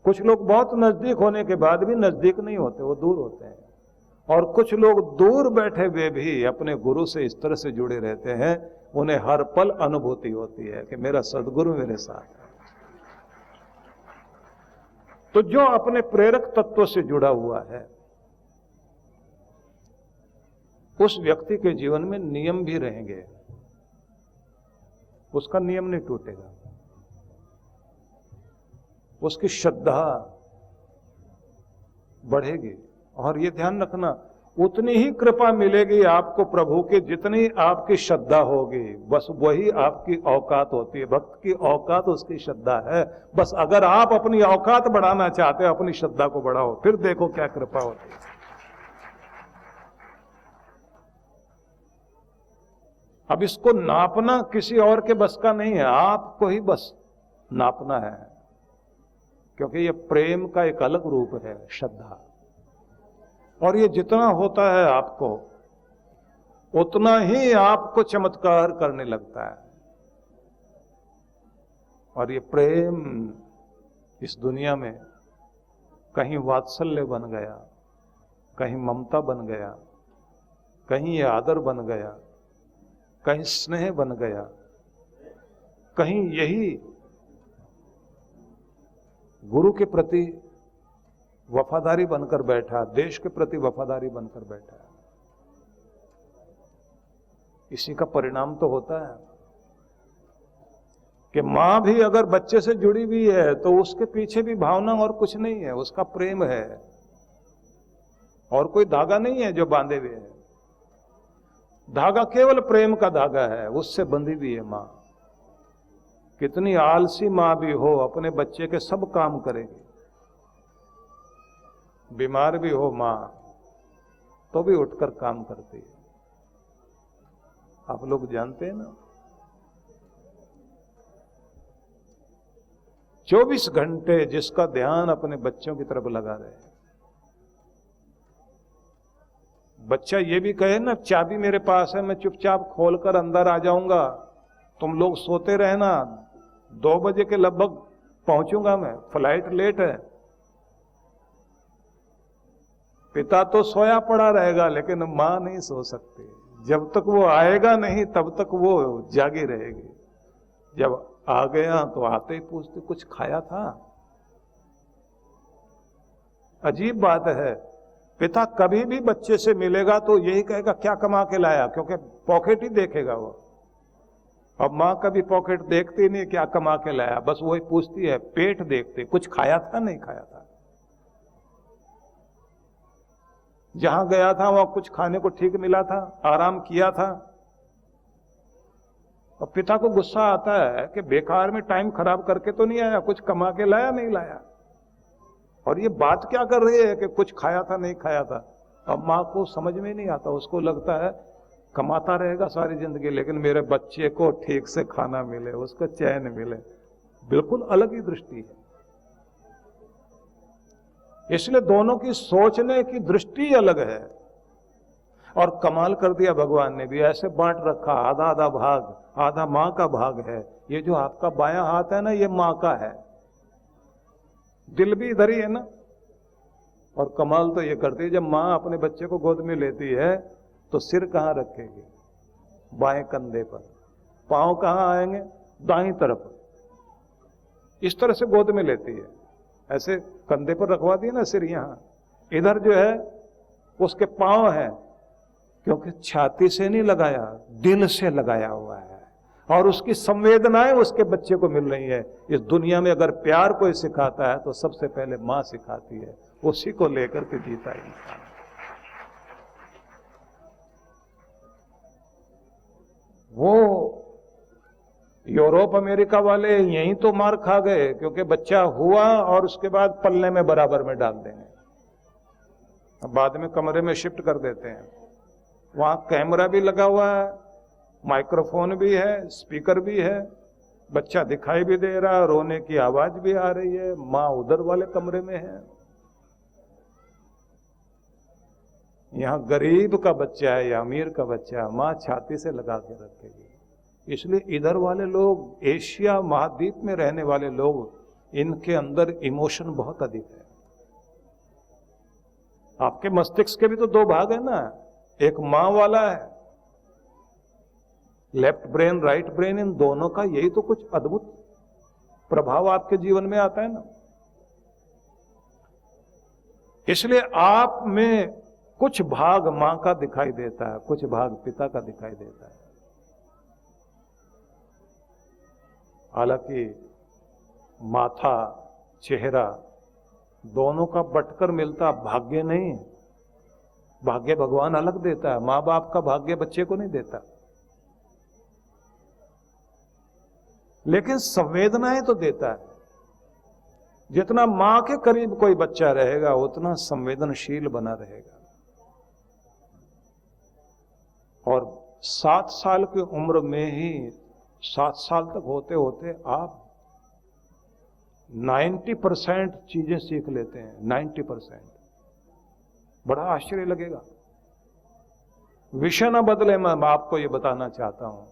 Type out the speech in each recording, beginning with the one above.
कुछ लोग बहुत नजदीक होने के बाद भी नजदीक नहीं होते, वो दूर होते हैं। और कुछ लोग दूर बैठे हुए भी अपने गुरु से इस तरह से जुड़े रहते हैं, उन्हें हर पल अनुभूति होती है कि मेरा सद्गुरु मेरे साथ है। तो जो अपने प्रेरक तत्व से जुड़ा हुआ है, उस व्यक्ति के जीवन में नियम भी रहेंगे, उसका नियम नहीं टूटेगा, उसकी श्रद्धा बढ़ेगी। और ये ध्यान रखना, उतनी ही कृपा मिलेगी आपको प्रभु की जितनी आपकी श्रद्धा होगी। बस वही आपकी औकात होती है। भक्त की औकात उसकी श्रद्धा है। बस अगर आप अपनी औकात बढ़ाना चाहते हो, अपनी श्रद्धा को बढ़ाओ, फिर देखो क्या कृपा होती है। अब इसको नापना किसी और के बस का नहीं है, आपको ही बस नापना है, क्योंकि ये प्रेम का एक अलग रूप है, श्रद्धा। और ये जितना होता है आपको, उतना ही आपको चमत्कार करने लगता है। और ये प्रेम इस दुनिया में कहीं वात्सल्य बन गया, कहीं ममता बन गया, कहीं ये आदर बन गया, कहीं स्नेह बन गया, कहीं यही गुरु के प्रति वफादारी बनकर बैठा, देश के प्रति वफादारी बनकर बैठा। इसी का परिणाम तो होता है कि मां भी अगर बच्चे से जुड़ी हुई है तो उसके पीछे भी भावना और कुछ नहीं है, उसका प्रेम है, और कोई धागा नहीं है जो बांधे हुए है। धागा केवल प्रेम का धागा है, उससे बंधी हुई है मां। कितनी आलसी मां भी हो, अपने बच्चे के सब काम करेगी। बीमार भी हो मां तो भी उठकर काम करती है। आप लोग जानते हैं ना, 24 घंटे जिसका ध्यान अपने बच्चों की तरफ लगा रहे। बच्चा ये भी कहे ना, चाबी मेरे पास है, मैं चुपचाप खोलकर अंदर आ जाऊंगा, तुम लोग सोते रहना, 2 बजे के लगभग पहुंचूंगा मैं, फ्लाइट लेट है। पिता तो सोया पड़ा रहेगा, लेकिन मां नहीं सो सकती। जब तक वो आएगा नहीं तब तक वो जागी रहेगी। जब आ गया तो आते ही पूछते कुछ खाया था। अजीब बात है, पिता कभी भी बच्चे से मिलेगा तो यही कहेगा क्या कमा के लाया, क्योंकि पॉकेट ही देखेगा वो। अब मां कभी पॉकेट देखती नहीं, क्या कमा के लाया, बस वही पूछती है, पेट देखती, कुछ खाया था नहीं खाया था। जहां गया था वहां कुछ खाने को ठीक मिला था, आराम किया था। और पिता को गुस्सा आता है कि बेकार में टाइम खराब करके तो नहीं आया, कुछ कमा के लाया नहीं लाया। और ये बात क्या कर रही है कि कुछ खाया था नहीं खाया था। अब मां को समझ में नहीं आता, उसको लगता है कमाता रहेगा सारी जिंदगी, लेकिन मेरे बच्चे को ठीक से खाना मिले, उसको चैन मिले। बिल्कुल अलग ही दृष्टि है। इसलिए दोनों की सोचने की दृष्टि अलग है। और कमाल कर दिया भगवान ने भी, ऐसे बांट रखा, आधा आधा भाग, आधा मां का भाग है। ये जो आपका बायां हाथ है ना, ये मां का है, दिल भी इधर ही है ना। और कमाल तो ये करती है, जब मां अपने बच्चे को गोद में लेती है तो सिर कहां रखेगी, बाएं कंधे पर, पांव कहां आएंगे, दाईं तरफ। इस तरह से गोद में लेती है, ऐसे कंधे पर रखवा दिया ना सिर, यहां इधर जो है उसके पांव है, क्योंकि छाती से नहीं लगाया, दिल से लगाया हुआ है। और उसकी संवेदनाएं उसके बच्चे को मिल रही है। इस दुनिया में अगर प्यार कोई सिखाता है तो सबसे पहले मां सिखाती है, उसी को लेकर के जीता है इंसान। वो यूरोप अमेरिका वाले यहीं तो मार खा गए, क्योंकि बच्चा हुआ और उसके बाद पल्ले में बराबर में डाल देंगे, अब बाद में कमरे में शिफ्ट कर देते हैं। वहां कैमरा भी लगा हुआ है, माइक्रोफोन भी है, स्पीकर भी है, बच्चा दिखाई भी दे रहा है, रोने की आवाज भी आ रही है, मां उधर वाले कमरे में है। यहां गरीब का बच्चा है या अमीर का बच्चा, मां छाती से लगा के रखेगी। इसलिए इधर वाले लोग, एशिया महाद्वीप में रहने वाले लोग इनके अंदर इमोशन बहुत अधिक है। आपके मस्तिष्क के भी तो दो भाग है ना, एक मां वाला है, लेफ्ट ब्रेन राइट ब्रेन, इन दोनों का यही तो कुछ अद्भुत प्रभाव आपके जीवन में आता है ना। इसलिए आप में कुछ भाग मां का दिखाई देता है, कुछ भाग पिता का दिखाई देता है। हालांकि माथा चेहरा दोनों का बटकर मिलता भाग्य नहीं। भाग्य भगवान अलग देता है, मां बाप का भाग्य बच्चे को नहीं देता। लेकिन संवेदनाएं तो देता है। जितना मां के करीब कोई बच्चा रहेगा उतना संवेदनशील बना रहेगा। और 7 साल की उम्र में ही 7 साल तक होते होते आप 90% चीजें सीख लेते हैं। 90%। बड़ा आश्चर्य लगेगा। विषय न बदले, मैं आपको ये बताना चाहता हूं,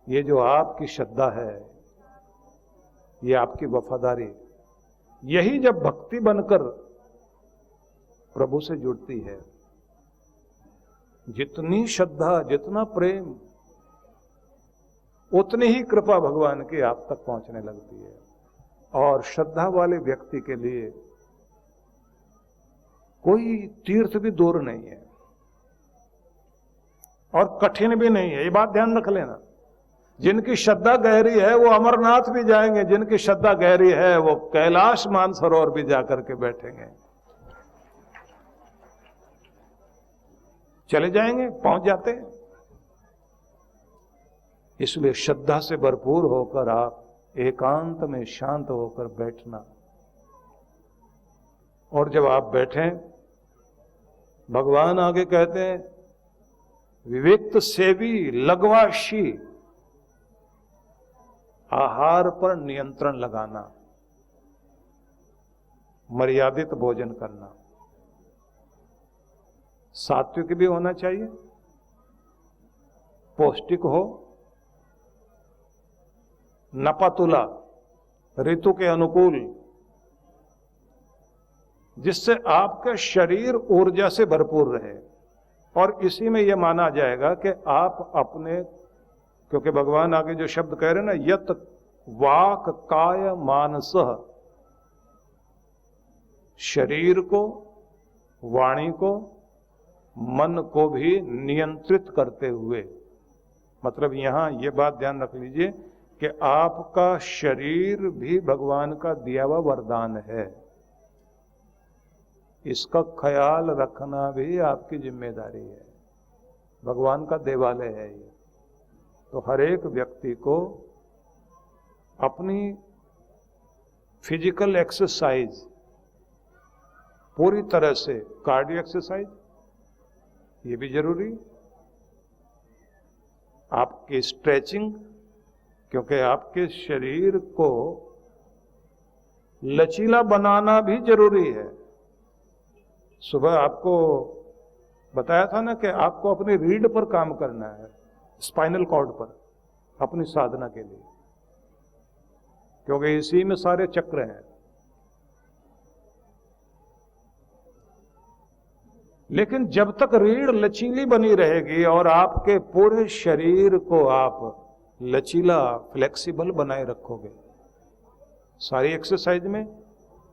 ये जो आपकी श्रद्धा है, ये आपकी वफादारी, यही जब भक्ति बनकर प्रभु से जुड़ती है, जितनी श्रद्धा जितना प्रेम उतनी ही कृपा भगवान की आप तक पहुंचने लगती है। और श्रद्धा वाले व्यक्ति के लिए कोई तीर्थ भी दूर नहीं है और कठिन भी नहीं है। ये बात ध्यान रख लेना। जिनकी श्रद्धा गहरी है वो अमरनाथ भी जाएंगे, जिनकी श्रद्धा गहरी है वो कैलाश मानसरोवर भी जाकर के बैठेंगे, चले जाएंगे, पहुंच जाते हैं। इसलिए श्रद्धा से भरपूर होकर आप एकांत में शांत होकर बैठना। और जब आप बैठें, भगवान आगे कहते हैं, विविक्त सेवी लघवाशी, आहार पर नियंत्रण लगाना, मर्यादित भोजन करना। सात्विक भी होना चाहिए, पौष्टिक हो, नपातुला, ऋतु के अनुकूल, जिससे आपका शरीर ऊर्जा से भरपूर रहे। और इसी में यह माना जाएगा कि आप अपने, क्योंकि भगवान आगे जो शब्द कह रहे हैं ना, यत वाक काय मानस, शरीर को, वाणी को, मन को भी नियंत्रित करते हुए, मतलब यहां यह बात ध्यान रख लीजिए कि आपका शरीर भी भगवान का दिया हुआ वरदान है। इसका ख्याल रखना भी आपकी जिम्मेदारी है। भगवान का देवालय है ये। तो हर एक व्यक्ति को अपनी फिजिकल एक्सरसाइज पूरी तरह से, कार्डियो एक्सरसाइज ये भी जरूरी, आपकी स्ट्रेचिंग, क्योंकि आपके शरीर को लचीला बनाना भी जरूरी है। सुबह आपको बताया था ना कि आपको अपनी रीढ़ पर काम करना है, स्पाइनल कॉर्ड पर, अपनी साधना के लिए, क्योंकि इसी में सारे चक्र हैं। लेकिन जब तक रीढ़ लचीली बनी रहेगी और आपके पूरे शरीर को आप लचीला, फ्लेक्सिबल बनाए रखोगे, सारी एक्सरसाइज में,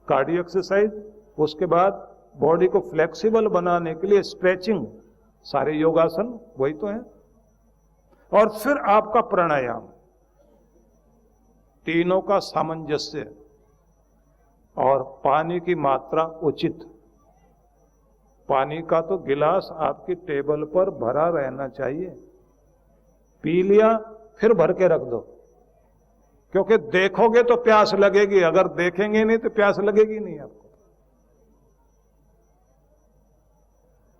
कार्डियो एक्सरसाइज, उसके बाद बॉडी को फ्लेक्सिबल बनाने के लिए स्ट्रेचिंग, सारे योगासन वही तो है, और फिर आपका प्राणायाम, तीनों का सामंजस्य, और पानी की मात्रा उचित। पानी का तो गिलास आपकी टेबल पर भरा रहना चाहिए। पी लिया फिर भर के रख दो, क्योंकि देखोगे तो प्यास लगेगी, अगर देखेंगे नहीं तो प्यास लगेगी नहीं आपको।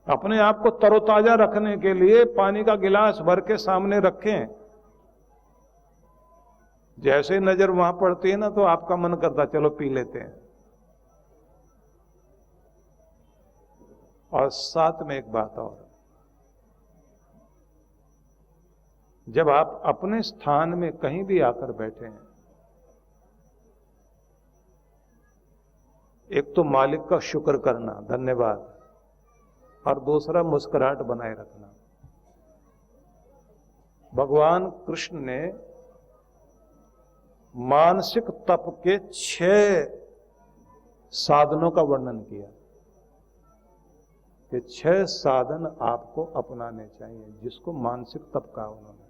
अपने आप को तरोताजा रखने के लिए पानी का गिलास भर के सामने रखें। जैसे ही नजर वहां पड़ती है ना तो आपका मन करता चलो पी लेते हैं। और साथ में एक बात और, जब आप अपने स्थान में कहीं भी आकर बैठे हैं एक तो मालिक का शुक्र करना, धन्यवाद, और दूसरा मुस्कुराहट बनाए रखना। भगवान कृष्ण ने मानसिक तप के 6 साधनों का वर्णन किया कि 6 साधन आपको अपनाने चाहिए, जिसको मानसिक तप कहा उन्होंने।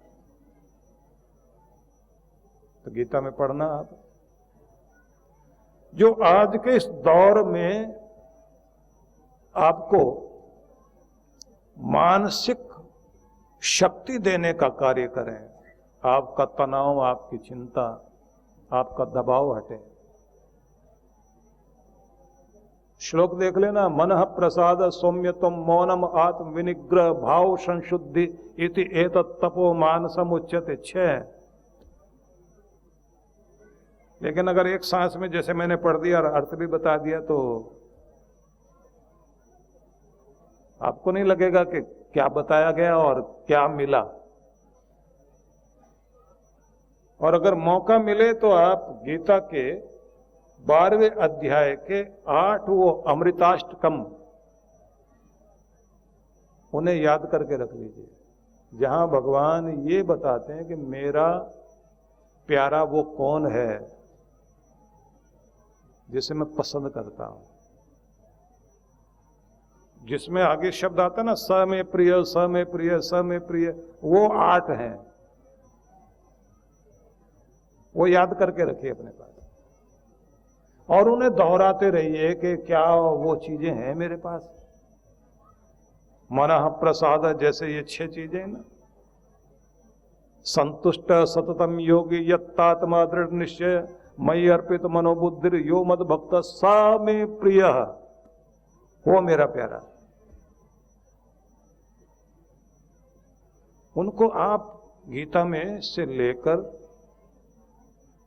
तो गीता में पढ़ना आप, जो आज के इस दौर में आपको मानसिक शक्ति देने का कार्य करें, आपका तनाव, आपकी चिंता, आपका दबाव हटे। श्लोक देख लेना, मनः प्रसाद सौम्यतम मौनम आत्म विनिग्रह भाव संशुद्धि इति एतत् तपो मानसम उच्यते। 6। लेकिन अगर एक सांस में जैसे मैंने पढ़ दिया और अर्थ भी बता दिया तो आपको नहीं लगेगा कि क्या बताया गया और क्या मिला। और अगर मौका मिले तो आप गीता के 12वें अध्याय के 8 वो अमृताष्टकम उन्हें याद करके रख लीजिए, जहां भगवान ये बताते हैं कि मेरा प्यारा वो कौन है जिसे मैं पसंद करता हूं। जिसमें आगे शब्द आता है ना, स में प्रिय, स में प्रिय, स में प्रिय, वो 8 हैं। वो याद करके रखिए अपने पास और उन्हें दोहराते रहिए कि क्या वो चीजें हैं मेरे पास। मनः प्रसाद, जैसे ये 6 चीजें ना, संतुष्ट सततम योगी यत्तात्मा दृढ़ निश्चय मयि अर्पित मनोबुद्धि यो मद भक्त सा में प्रिय, वो मेरा प्यारा। उनको आप गीता में से लेकर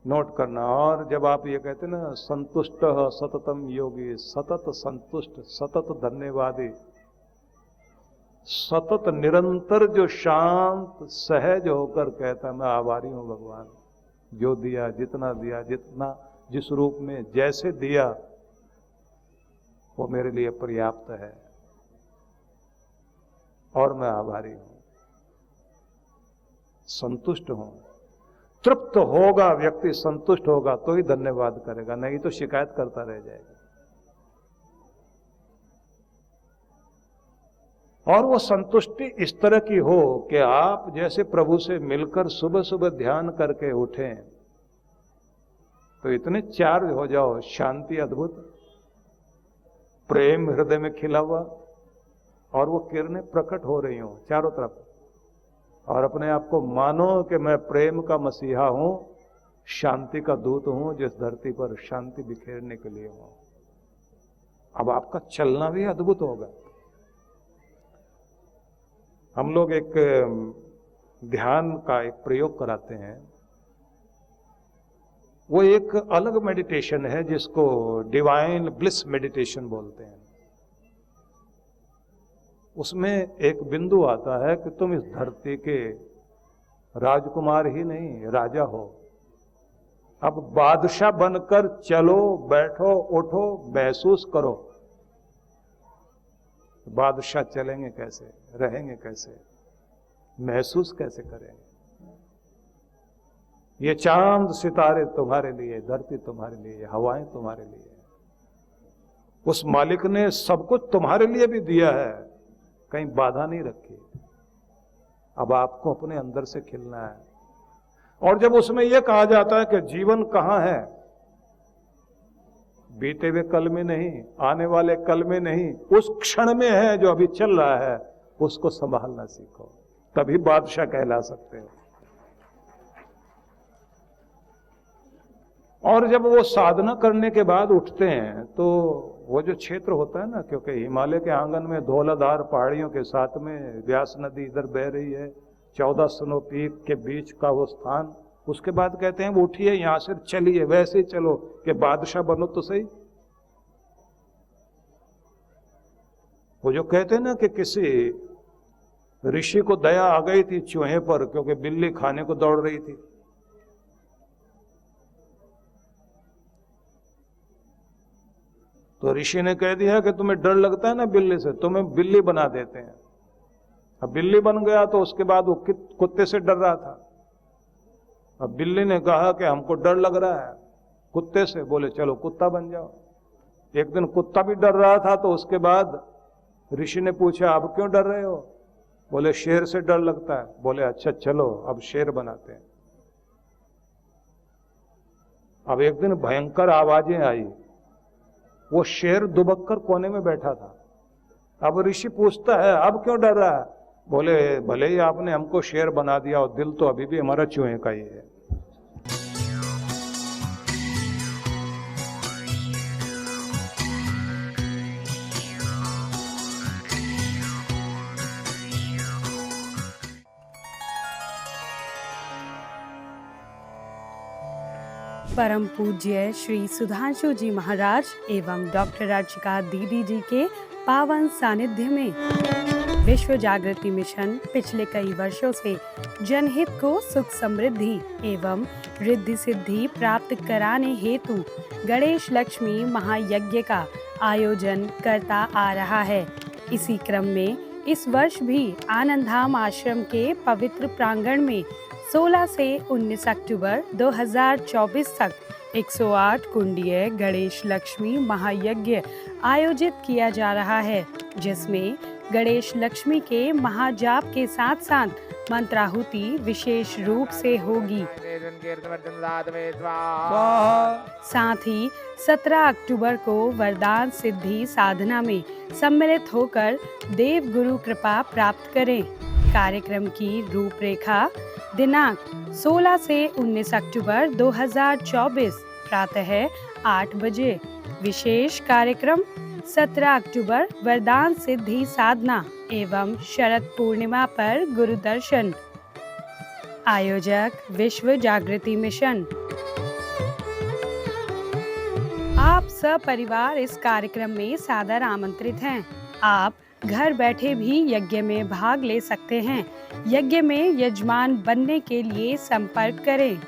नोट करना। और जब आप ये कहते ना संतुष्ट सततम योगी, सतत संतुष्ट, सतत धन्यवादी, सतत निरंतर जो शांत सहज होकर कहता मैं आभारी हूं भगवान, जो दिया, जितना दिया, जितना जिस रूप में जैसे दिया वो मेरे लिए पर्याप्त है और मैं आभारी हूं, संतुष्ट हूं। तृप्त होगा व्यक्ति, संतुष्ट होगा तो ही धन्यवाद करेगा, नहीं तो शिकायत करता रह जाएगा। और वो संतुष्टि इस तरह की हो कि आप जैसे प्रभु से मिलकर सुबह सुबह ध्यान करके उठें तो इतने चार्ज हो जाओ, शांति अद्भुत, प्रेम हृदय में खिला हुआ, और वो किरणें प्रकट हो रही हों चारों तरफ, और अपने आप को मानो कि मैं प्रेम का मसीहा हूं, शांति का दूत हूं, जिस धरती पर शांति बिखेरने के लिए हूं। अब आपका चलना भी अद्भुत होगा। हम लोग एक ध्यान का एक प्रयोग कराते हैं, वो एक अलग मेडिटेशन है जिसको डिवाइन ब्लिस मेडिटेशन बोलते हैं। उसमें एक बिंदु आता है कि तुम इस धरती के राजकुमार ही नहीं, राजा हो। अब बादशाह बनकर चलो, बैठो, उठो, महसूस करो। बादशाह चलेंगे कैसे, रहेंगे कैसे, महसूस कैसे करेंगे? ये चांद सितारे तुम्हारे लिए, धरती तुम्हारे लिए, हवाएं तुम्हारे लिए। उस मालिक ने सब कुछ तुम्हारे लिए भी दिया है, कहीं बाधा नहीं रखी। अब आपको अपने अंदर से खिलना है। और जब उसमें यह कहा जाता है कि जीवन कहां है, बीते हुए कल में नहीं, आने वाले कल में नहीं, उस क्षण में है जो अभी चल रहा है, उसको संभालना सीखो, तभी बादशाह कहला सकते हो। और जब वो साधना करने के बाद उठते हैं तो वो जो क्षेत्र होता है ना, क्योंकि हिमालय के आंगन में धौलाधार पहाड़ियों के साथ में व्यास नदी इधर बह रही है, 14 स्नो पीक के बीच का वो स्थान, उसके बाद कहते हैं वो उठिए यहां से चलिए, वैसे ही चलो कि बादशाह बनो तो सही। वो जो कहते हैं ना कि किसी ऋषि को दया आ गई थी चूहे पर, क्योंकि बिल्ली खाने को दौड़ रही थी। तो ऋषि ने कह दिया कि तुम्हें डर लगता है ना बिल्ली से, तुम्हें बिल्ली बना देते हैं। अब बिल्ली बन गया तो उसके बाद वो कुत्ते से डर रहा था। अब बिल्ली ने कहा कि हमको डर लग रहा है कुत्ते से। बोले चलो कुत्ता बन जाओ। एक दिन कुत्ता भी डर रहा था, तो उसके बाद ऋषि ने पूछा अब क्यों डर रहे हो? बोले शेर से डर लगता है। बोले अच्छा चलो अब शेर बनाते हैं। अब एक दिन भयंकर आवाजें आई, वो शेर दुबक कर कोने में बैठा था। अब ऋषि पूछता है अब क्यों डर रहा है? बोले भले ही आपने हमको शेर बना दिया और दिल तो अभी भी हमारा चूहे का ही है। परम पूज्य श्री सुधांशु जी महाराज एवं डॉक्टर अर्चिका दीदी जी के पावन सानिध्य में विश्व जागृति मिशन पिछले कई वर्षों से जनहित को सुख समृद्धि एवं रिद्धि सिद्धि प्राप्त कराने हेतु गणेश लक्ष्मी महायज्ञ का आयोजन करता आ रहा है। इसी क्रम में इस वर्ष भी आनंदधाम आश्रम के पवित्र प्रांगण में 16 से 19 अक्टूबर 2024 तक 108 कुंडीय गणेश लक्ष्मी महायज्ञ आयोजित किया जा रहा है, जिसमें गणेश लक्ष्मी के महाजाप के साथ साथ मंत्राहुति विशेष रूप से होगी। साथ ही 17 अक्टूबर को वरदान सिद्धि साधना में सम्मिलित होकर देव गुरु कृपा प्राप्त करें। कार्यक्रम की रूपरेखा दिनांक 16 से 19 अक्टूबर 2024 प्रातः 8 बजे। विशेष कार्यक्रम 17 अक्टूबर वरदान सिद्धि साधना एवं शरद पूर्णिमा पर गुरु दर्शन। आयोजक विश्व जागृति मिशन। आप सपरिवार इस कार्यक्रम में सादर आमंत्रित हैं। आप घर बैठे भी यज्ञ में भाग ले सकते हैं। यज्ञ में यजमान बनने के लिए संपर्क करें।